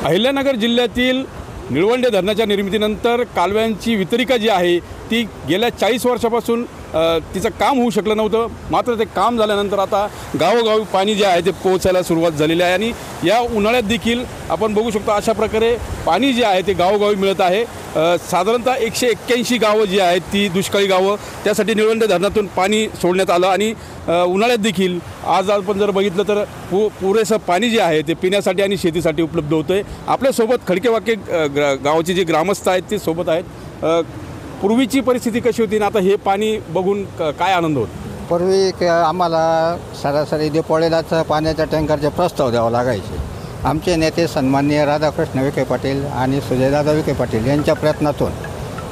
अहिल्यानगर जिल्ह्यातील निळवंडे धरणाच्या निर्मितीनंतर कालव्यांची वितरिका जी आहे ती गेल्या 40 वर्षापासून तिचं काम होऊ शकलं नव्हतं। मात्र ते काम झाल्यानंतर आता गावोगावी पाणी जे आहे ते पोहोचायला सुरुवात झालेली आहे आणि या उन्हाळ्यात देखील आपण बघू शकतो अशा प्रकारे पाणी जे आहे ते गावोगावी मिळत आहे। साधारणतः 181 गावं जी आहेत ती दुष्काळी गावं, त्यासाठी निळवंडे धरणातून पाणी सोडण्यात आलं आणि उन्हाळ्यात देखील आज आपण जर बघितलं तर पुरेसं पाणी जे आहे ते पिण्यासाठी आणि शेतीसाठी उपलब्ध होतं आहे। आपल्यासोबत खडकेवाके गावाचे जे ग्रामस्थ आहेत ते सोबत आहेत। पूर्वीची परिस्थिती कशी होती आणि आता हे पाणी बघून काय आनंद होतो? पूर्वी आम्हाला सरासरी दिपोळीलाच पाण्याच्या टँकरचे प्रस्ताव द्यावं लागायचे। आमचे नेते सन्माननीय राधाकृष्ण विखे पाटील आणि सुजयदादा विखे पाटील यांच्या प्रयत्नातून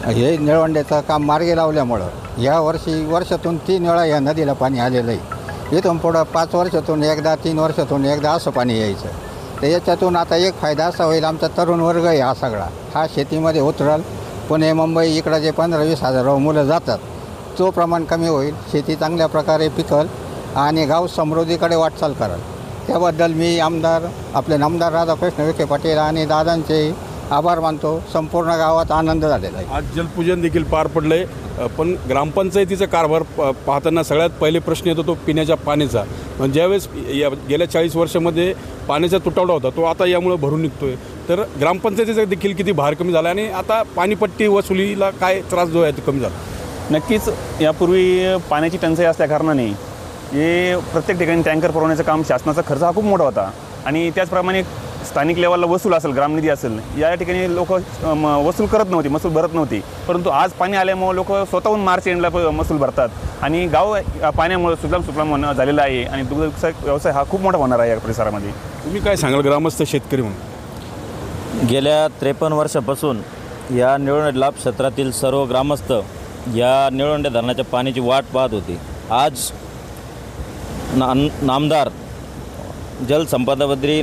हे निळवंडेचं काम मार्गी लावल्यामुळं या वर्षातून 3 वेळा या नदीला पाणी आलेलं आहे। इथून पुढं 5 वर्षातून एकदा, 3 वर्षातून एकदा असं पाणी यायचं। तर याच्यातून आता एक फायदा असा होईल, आमचा तरुण वर्ग आहे हा शेतीमध्ये उतरल। पुणे मुंबई इकडं जे 15-20 हजार मुलं जातात तो प्रमाण कमी होईल, शेती चांगल्या प्रकारे पिकल आणि गाव समृद्धीकडे वाटचाल करेल। त्याबद्दल मी आपले नामदार राधाकृष्ण विखे पाटील आणि दादांचे आभार मानतो। संपूर्ण गावात आनंद झालेला आहे। आज जलपूजन देखील पार पडलं आहे, पण ग्रामपंचायतीचा कारभार पाहताना सगळ्यात पहिले प्रश्न येतो तो पिण्याच्या पाण्याचा। ज्यावेळेस गेल्या 40 वर्षामध्ये पाण्याचा तुटवडा होता तो आता यामुळे भरून निघतो आहे, तर ग्रामपंचायतीचा देखील किती भार कमी झाला आणि आता पाणीपट्टी वसुलीला काय त्रास जो आहे तो कमी झाला? नक्कीच यापूर्वी पाण्याची टंचाई असल्याकारणाने हे प्रत्येक ठिकाणी टँकर पुरवण्याचं काम शासनाचा खर्च हा खूप मोठा होता आणि त्याचप्रमाणे स्थानिक लेवलला वसूल असेल, ग्रामनिधी असेल, या ठिकाणी लोक वसूल करत नव्हती, महसूल भरत नव्हती। परंतु आज पाणी आल्यामुळे लोक स्वतःहून मार्च एंडला महसूल भरतात आणि गाव पाण्यामुळे सुजलाम झालेला आहे आणि दुग्ध व्यवसाय हा खूप मोठा होणार आहे या परिसरामध्ये। तुम्ही काय सांगाल ग्रामस्थ शेतकरी म्हणून? गेल्या 53 वर्षापासून या निळवंडे लाभ क्षेत्रातील सर्व ग्रामस्थ या निळवंडे धरणाच्या पाण्याची वाट पाहत होते। आज नामदार जलसंपदा मंत्री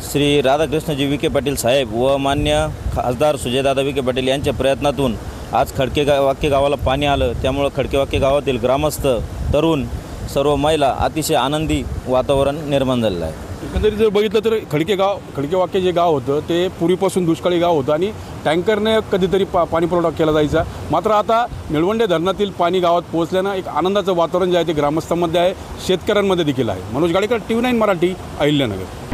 श्री राधाकृष्णजी विखे पाटील साहेब व मान्य खासदार सुजयदादा विखे पाटील यांच्या प्रयत्नातून आज खडकेवाके गावाला पाणी आलं। त्यामुळं खडकेवाके गावातील ग्रामस्थ, तरुण, सर्व महिला अतिशय आनंदी वातावरण निर्माण झालेलं आहे। एकंदरीत जर बघितलं तर खडकेवाके जे गाव होतं ते पूर्वीपासून दुष्काळी गाव होतं आणि टँकरने कधीतरी पाणी पुरवठा केला जायचा। मात्र आता निळवंडे धरणातील पाणी गावात पोहोचल्यानं एक आनंदाचं वातावरण जे आहे ते ग्रामस्थांमध्ये आहे, शेतकऱ्यांमध्ये देखील आहे। मनोज गाडेकर, TV9 मराठी, अहिल्यानगर।